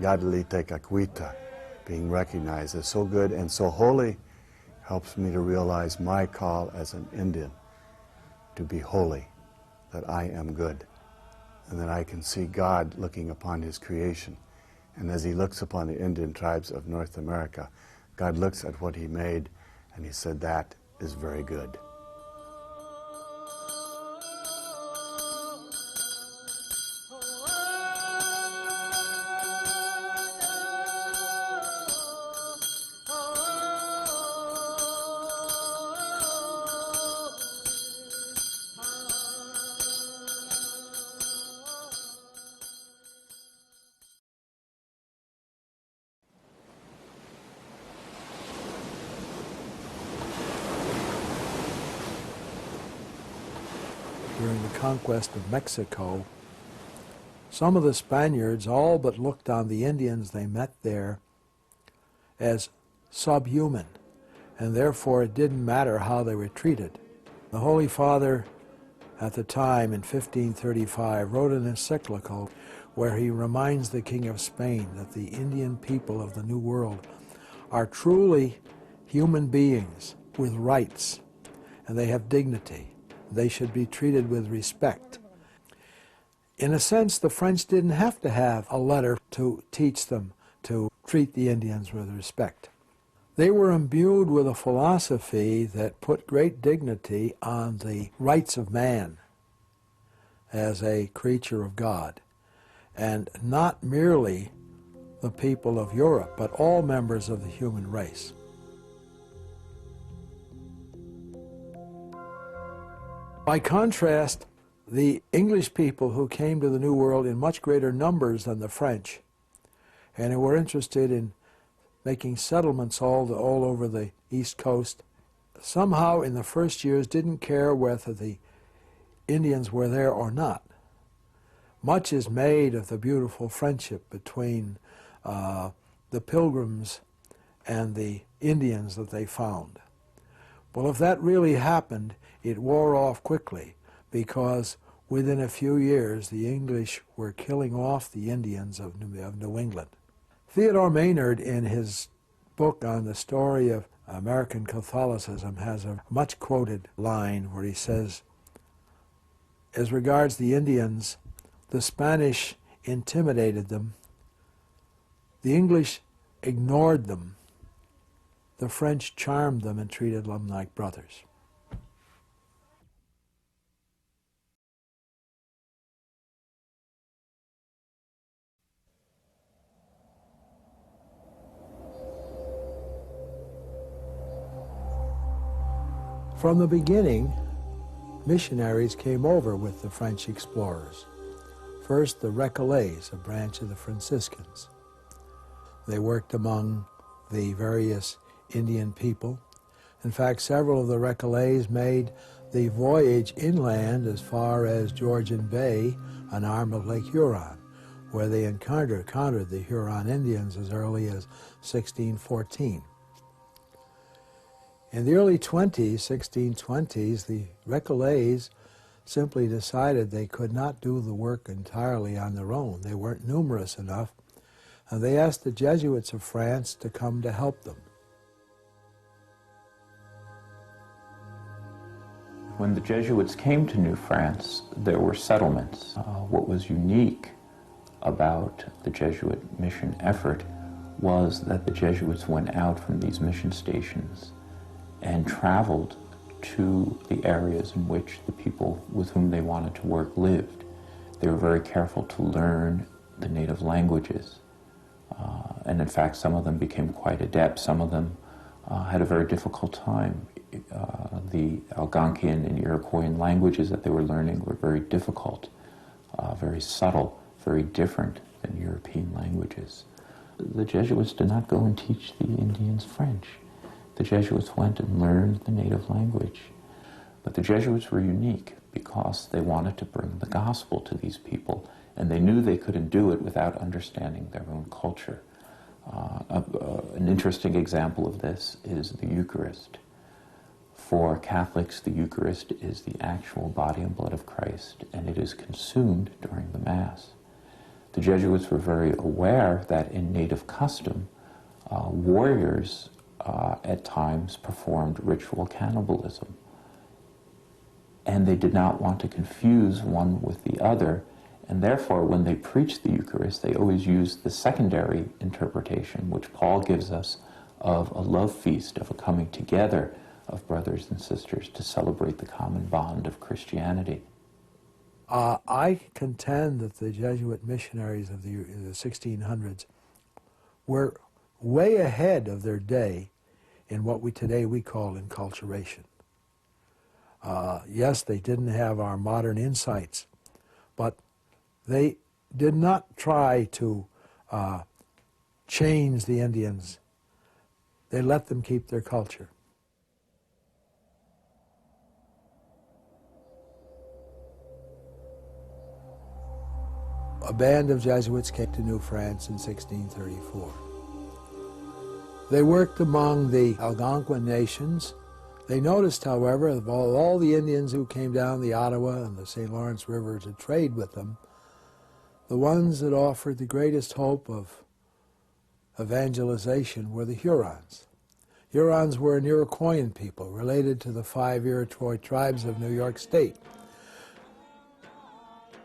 Kateri Tekakwitha, being recognized as so good and so holy, helps me to realize my call as an Indian to be holy, that I am good, and that I can see God looking upon his creation. And as he looks upon the Indian tribes of North America, God looks at what he made and he said, that is very good. During the conquest of Mexico, some of the Spaniards all but looked on the Indians they met there as subhuman, and therefore it didn't matter how they were treated. The Holy Father at the time in 1535 wrote an encyclical where he reminds the King of Spain that the Indian people of the New World are truly human beings with rights, and they have dignity. They should be treated with respect. In a sense, the French didn't have to have a letter to teach them to treat the Indians with respect. They were imbued with a philosophy that put great dignity on the rights of man as a creature of God, and not merely the people of Europe, but all members of the human race. By contrast, the English people who came to the New World in much greater numbers than the French, and who were interested in making settlements all over the East Coast, somehow in the first years didn't care whether the Indians were there or not. Much is made of the beautiful friendship between the Pilgrims and the Indians that they found. Well, if that really happened, it wore off quickly, because within a few years the English were killing off the Indians of New England. Theodore Maynard, in his book on the story of American Catholicism, has a much quoted line where he says, as regards the Indians, the Spanish intimidated them, the English ignored them, the French charmed them and treated them like brothers. From the beginning, missionaries came over with the French explorers. First, the Recollets, a branch of the Franciscans. They worked among the various Indian people. In fact, several of the Recollets made the voyage inland as far as Georgian Bay, an arm of Lake Huron, where they encountered the Huron Indians as early as 1614. In the early 1620s, the Recollets simply decided they could not do the work entirely on their own. They weren't numerous enough, and they asked the Jesuits of France to come to help them. When the Jesuits came to New France, there were settlements. What was unique about the Jesuit mission effort was that the Jesuits went out from these mission stations and traveled to the areas in which the people with whom they wanted to work lived. They were very careful to learn the native languages. And in fact, some of them became quite adept. Some of them had a very difficult time. The Algonquin and Iroquoian languages that they were learning were very difficult, very subtle, very different than European languages. The Jesuits did not go and teach the Indians French. The Jesuits went and learned the native language. But the Jesuits were unique because they wanted to bring the gospel to these people, and they knew they couldn't do it without understanding their own culture. An interesting example of this is the Eucharist. For Catholics, the Eucharist is the actual body and blood of Christ, and it is consumed during the Mass. The Jesuits were very aware that in native custom, warriors at times performed ritual cannibalism. And they did not want to confuse one with the other, and therefore when they preached the Eucharist, they always used the secondary interpretation, which Paul gives us, of a love feast, of a coming together of brothers and sisters to celebrate the common bond of Christianity. I contend that the Jesuit missionaries of the 1600s were way ahead of their day in what today we call enculturation. Yes, they didn't have our modern insights, but they did not try to change the Indians. They let them keep their culture. A band of Jesuits came to New France in 1634. They worked among the Algonquin nations. They noticed, however, of all the Indians who came down the Ottawa and the St. Lawrence River to trade with them, the ones that offered the greatest hope of evangelization were the Hurons. Hurons were an Iroquoian people related to the 5 Iroquois tribes of New York State.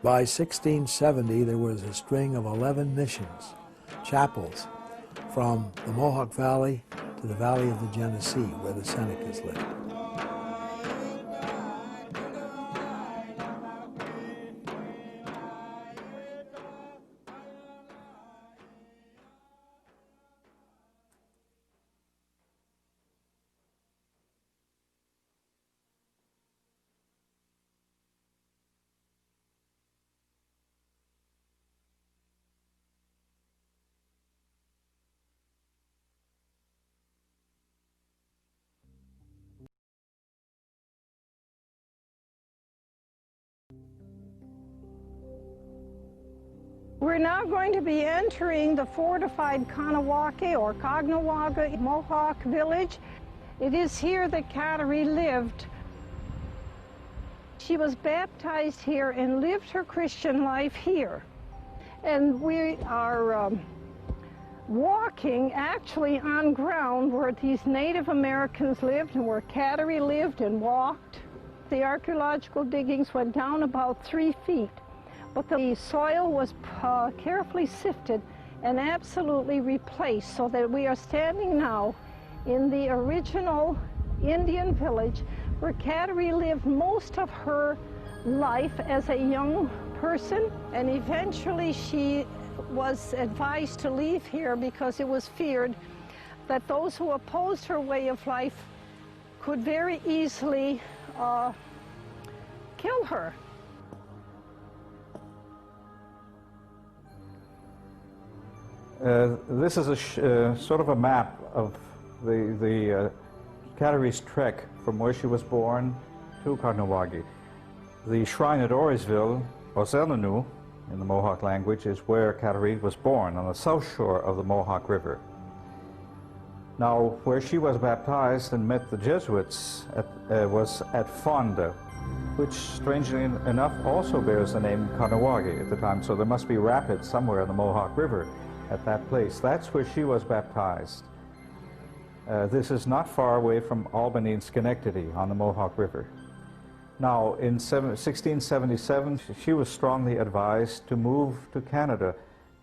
By 1670, there was a string of 11 missions, chapels, from the Mohawk Valley to the Valley of the Genesee, where the Senecas lived. We're now going to be entering the fortified Kahnawake or Caughnawaga Mohawk village. It is here that Kateri lived. She was baptized here and lived her Christian life here. And we are walking actually on ground where these Native Americans lived and where Kateri lived and walked. The archaeological diggings went down about 3 feet. But the soil was carefully sifted and absolutely replaced, so that we are standing now in the original Indian village where Kateri lived most of her life as a young person, and eventually she was advised to leave here because it was feared that those who opposed her way of life could very easily kill her. This is a sort of a map of the Kateri's trek from where she was born to Caughnawaga. The shrine at Orisville, or Zelanu in the Mohawk language, is where Kateri was born, on the south shore of the Mohawk River. Now, where she was baptized and met the Jesuits was at Fonda, which, strangely enough, also bears the name Caughnawaga at the time, so there must be rapids somewhere in the Mohawk River at that place. That's where she was baptized. This is not far away from Albany and Schenectady on the Mohawk River. Now, in 1677, she was strongly advised to move to Canada,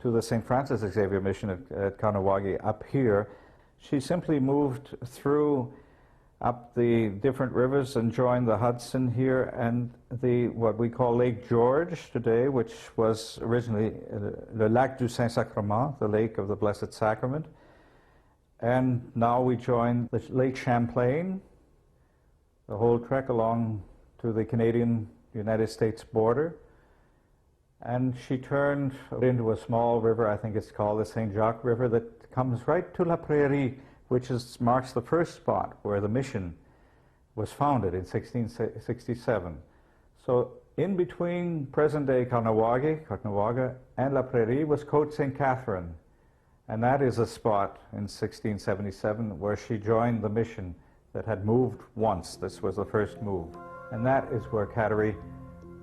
to the St. Francis Xavier Mission at Caughnawaga up here. She simply moved through up the different rivers and joined the Hudson here and what we call Lake George today, which was originally the Lac du Saint-Sacrement, the Lake of the Blessed Sacrament. And now we join the Lake Champlain, the whole trek along to the Canadian-United States border. And she turned into a small river, I think it's called the St. Jacques River, that comes right to La Prairie, which marks the first spot where the mission was founded in 1667. So in between present-day Caughnawaga, and La Prairie was Côte St. Catherine. And that is a spot in 1677 where she joined the mission that had moved once. This was the first move. And that is where Kateri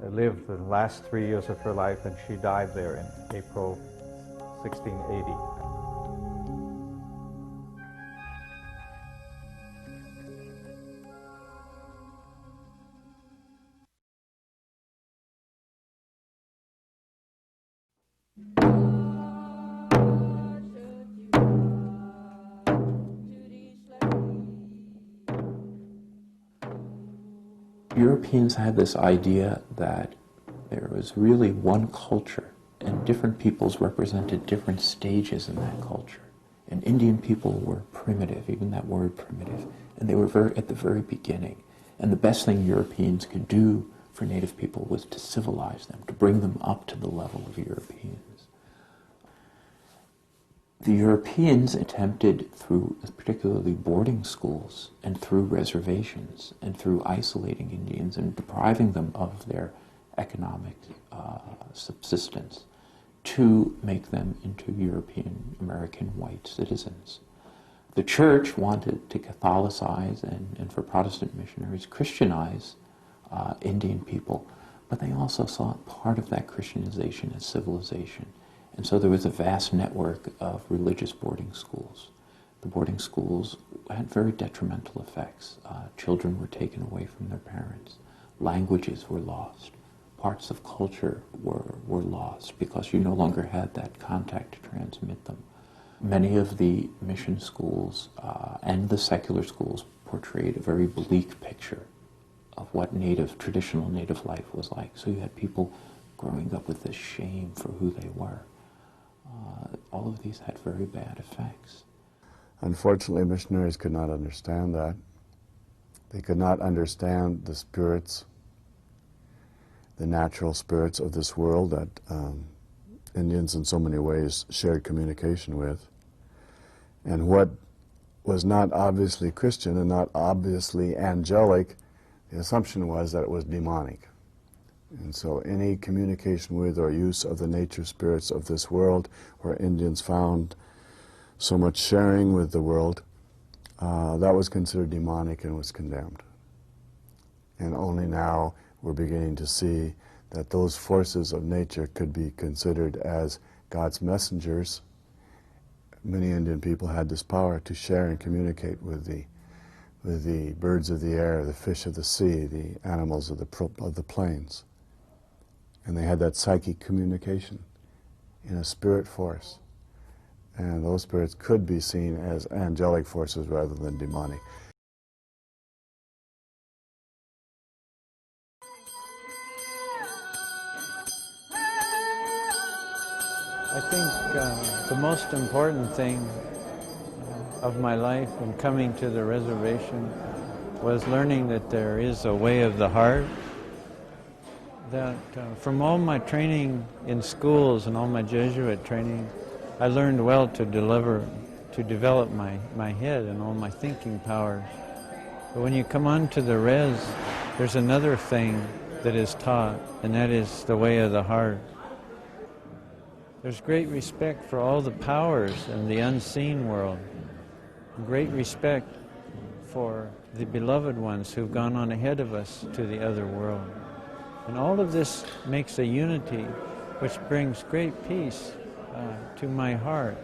lived the last 3 years of her life, and she died there in April 1680. Europeans had this idea that there was really one culture, and different peoples represented different stages in that culture. And Indian people were primitive, even that word primitive, and they were at the very beginning. And the best thing Europeans could do for native people was to civilize them, to bring them up to the level of Europeans. The Europeans attempted, through particularly boarding schools and through reservations and through isolating Indians and depriving them of their economic subsistence, to make them into European American white citizens. The church wanted to Catholicize and for Protestant missionaries, Christianize Indian people, but they also saw part of that Christianization as civilization. And so there was a vast network of religious boarding schools. The boarding schools had very detrimental effects. Children were taken away from their parents. Languages were lost. Parts of culture were lost because you no longer had that contact to transmit them. Many of the mission schools and the secular schools portrayed a very bleak picture of what traditional native life was like. So you had people growing up with this shame for who they were. All of these had very bad effects. Unfortunately, missionaries could not understand that. They could not understand the spirits, the natural spirits of this world that Indians in so many ways shared communication with. And what was not obviously Christian and not obviously angelic, the assumption was that it was demonic. And so any communication with or use of the nature spirits of this world, where Indians found so much sharing with the world, that was considered demonic and was condemned. And only now we're beginning to see that those forces of nature could be considered as God's messengers. Many Indian people had this power to share and communicate with the birds of the air, the fish of the sea, the animals of the plains. And they had that psychic communication in a spirit force. And those spirits could be seen as angelic forces rather than demonic. I think the most important thing of my life in coming to the reservation was learning that there is a way of the heart. That from all my training in schools and all my Jesuit training, I learned well to develop my head and all my thinking powers. But when you come on to the res, there's another thing that is taught, and that is the way of the heart. There's great respect for all the powers in the unseen world, great respect for the beloved ones who've gone on ahead of us to the other world. And all of this makes a unity which brings great peace to my heart.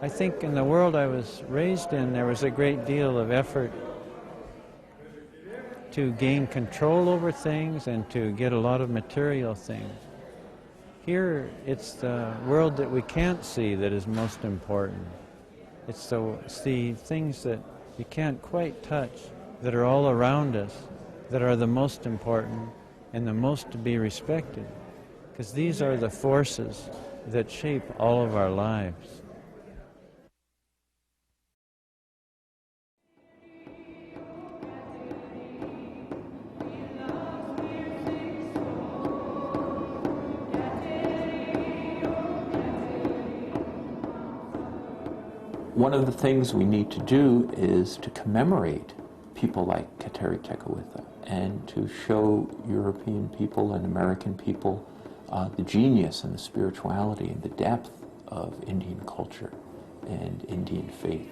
I think in the world I was raised in, there was a great deal of effort to gain control over things and to get a lot of material things. Here, it's the world that we can't see that is most important. It's the things that you can't quite touch, that are all around us, that are the most important and the most to be respected, because these are the forces that shape all of our lives. One of the things we need to do is to commemorate people like Kateri Tekakwitha and to show European people and American people the genius and the spirituality and the depth of Indian culture and Indian faith.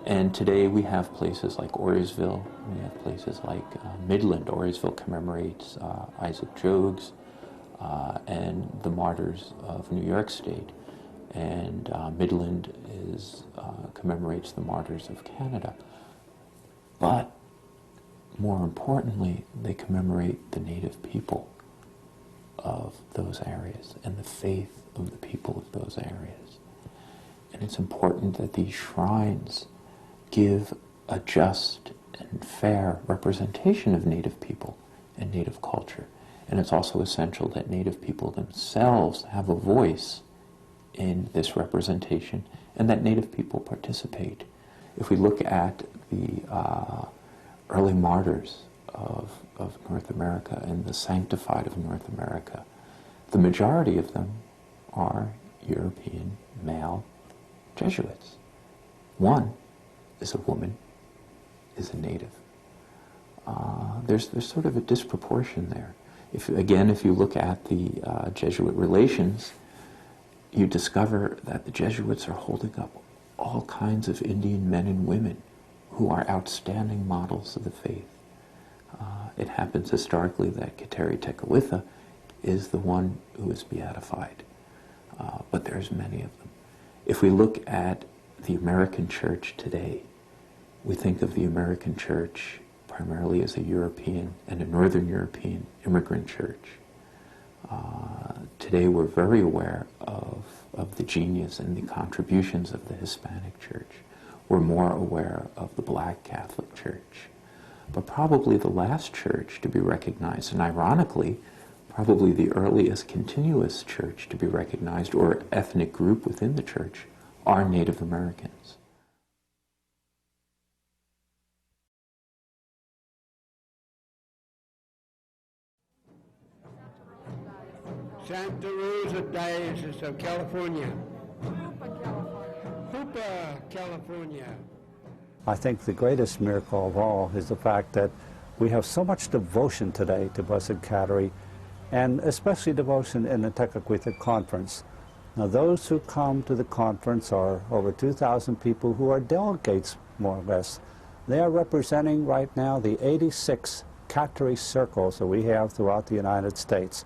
And today we have places like Orisville, we have places like Midland. Orisville commemorates Isaac Jogues and the martyrs of New York State. And Midland commemorates the martyrs of Canada. But more importantly, they commemorate the native people of those areas and the faith of the people of those areas. And it's important that these shrines give a just and fair representation of native people and native culture. And it's also essential that native people themselves have a voice in this representation and that native people participate. If we look at the early martyrs of North America and the sanctified of North America, the majority of them are European male Jesuits. One is a woman, is a native. There's sort of a disproportion there. If you look at the Jesuit relations, you discover that the Jesuits are holding up all kinds of Indian men and women who are outstanding models of the faith. It happens historically that Kateri Tekakwitha is the one who is beatified, but there's many of them. If we look at the American church today, we think of the American church primarily as a European and a Northern European immigrant church. Today we're very aware of the genius and the contributions of the Hispanic church. We're more aware of the Black Catholic Church. But probably the last church to be recognized, and ironically, probably the earliest continuous church to be recognized, or ethnic group within the church, are Native Americans. Santa Rosa Diocese of California. Hoopa, California. I think the greatest miracle of all is the fact that we have so much devotion today to Blessed Kateri, and especially devotion in the Tekakwitha Conference. Now those who come to the conference are over 2,000 people who are delegates, more or less. They are representing right now the 86 Kateri circles that we have throughout the United States.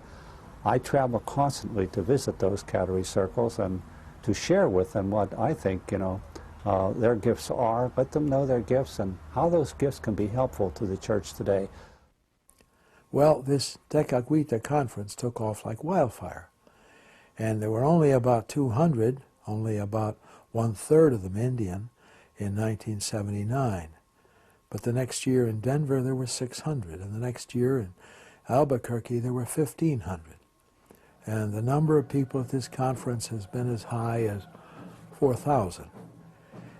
I travel constantly to visit those Kateri circles and to share with them what I think, their gifts are, let them know their gifts and how those gifts can be helpful to the church today. Well, this Tekakwitha conference took off like wildfire. And there were only about 200, only about 1/3 of them Indian, in 1979. But the next year in Denver there were 600, and the next year in Albuquerque there were 1,500. And the number of people at this conference has been as high as 4,000.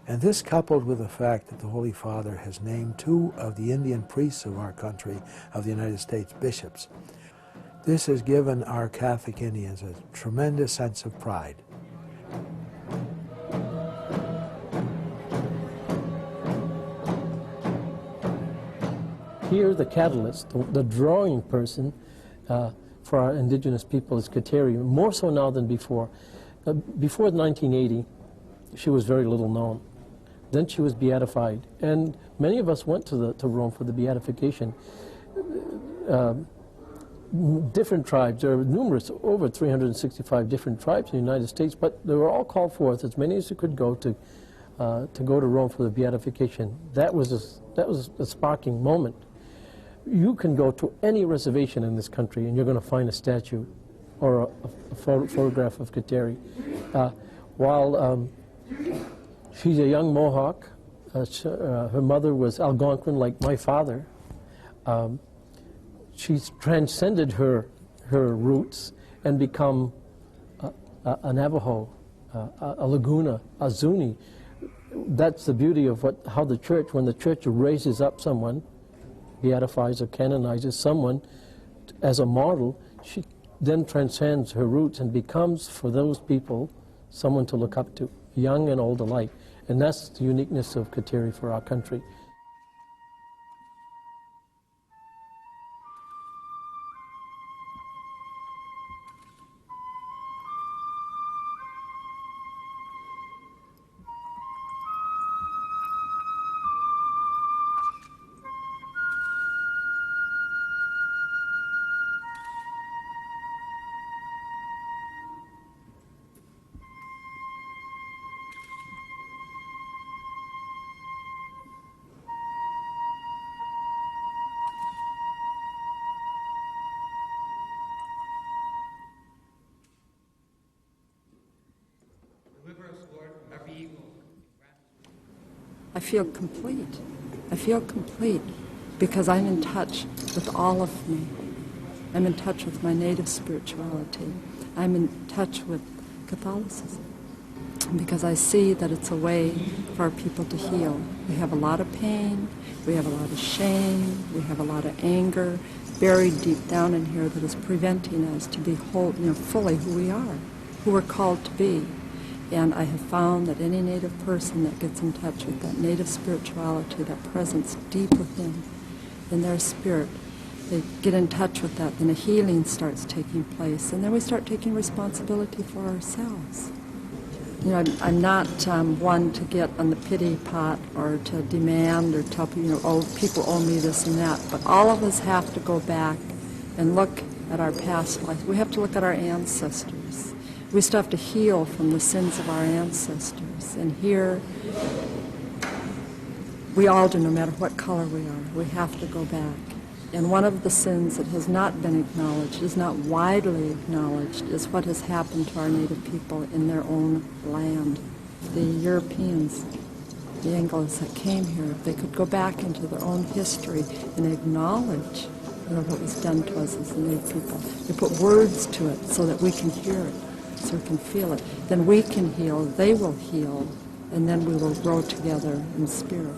And this, coupled with the fact that the Holy Father has named 2 of the Indian priests of our country, of the United States, bishops, this has given our Catholic Indians a tremendous sense of pride. Here, the catalyst, the drawing person for our indigenous people is Kateri, more so now than before. Before 1980, she was very little known. Then she was beatified, and many of us went to Rome for the beatification. Different tribes, there are numerous, over 365 different tribes in the United States, but they were all called forth, as many as who could go to Rome for the beatification. That was a sparking moment. You can go to any reservation in this country and you're going to find a statue or a photograph of Kateri. While she's a young Mohawk, her mother was Algonquin like my father. She's transcended her roots and become a Navajo, a Laguna, a Zuni. That's the beauty of how the church, when the church raises up someone, beatifies or canonizes someone as a model, she then transcends her roots and becomes, for those people, someone to look up to, young and old alike. And that's the uniqueness of Kateri for our country. I feel complete. I feel complete because I'm in touch with all of me. I'm in touch with my native spirituality. I'm in touch with Catholicism because I see that it's a way for our people to heal. We have a lot of pain, we have a lot of shame, we have a lot of anger buried deep down in here that is preventing us to be whole, fully who we are, who we're called to be. And I have found that any Native person that gets in touch with that Native spirituality, that presence deep within, in their spirit, they get in touch with that, then a healing starts taking place, and then we start taking responsibility for ourselves. I'm not one to get on the pity pot or to demand or tell people, people owe me this and that, but all of us have to go back and look at our past life. We have to look at our ancestors. We still have to heal from the sins of our ancestors. And here, we all do, no matter what color we are. We have to go back. And one of the sins that has not been acknowledged, is not widely acknowledged, is what has happened to our Native people in their own land. The Europeans, the Anglos that came here, if they could go back into their own history and acknowledge what was done to us as the Native people. They put words to it so that we can hear it, so we can feel it. Then we can heal, they will heal, and then we will grow together in spirit.